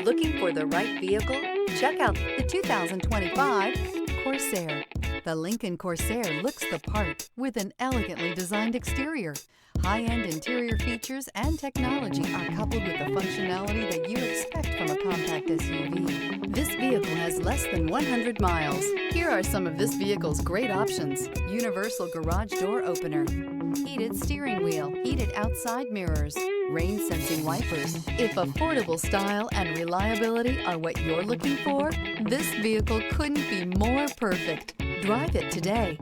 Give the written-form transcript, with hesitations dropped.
Looking for the right vehicle? Check out the 2025 Corsair. The Lincoln Corsair looks the part with an elegantly designed exterior. High-end interior features and technology are coupled with the functionality that you expect from a compact SUV. This vehicle has less than 100 miles. Here are some of this vehicle's great options: universal garage door opener, heated steering wheel, heated outside mirrors, rain-sensing wipers. If affordable style and reliability are what you're looking for, this vehicle couldn't be more perfect. Drive it today.